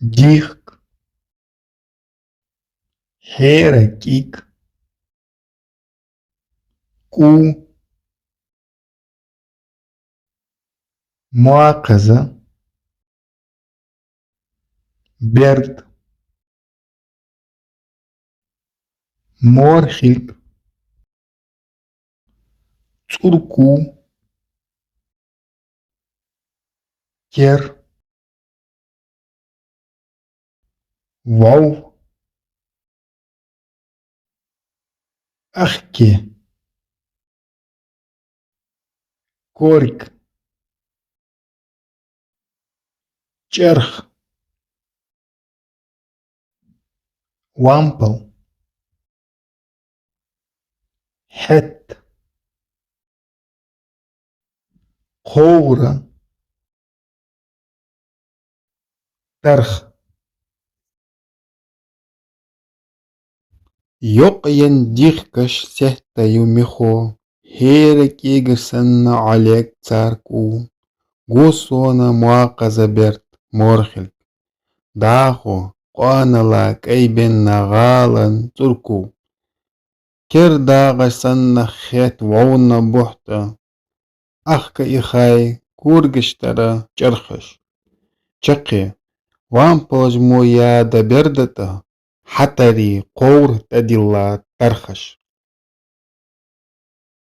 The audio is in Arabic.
ديخ حيركيك كو معاقزة برد مورخيك تركو كير واو أخكي كورك جرخ وامبل حت قورة ترخ يقين ديخكش سهتا يوميخو هيرك يجسن عليك تاركو غوصونا مواقزة برت مورخل داخو قانا لاك أي بن نغالا تركو كير داغ سن خيت وونا بوحتا أخك إخاي كورجشترا جرخش شقي وامبوج مويا دا بردتا حتري قور تدلا ترخش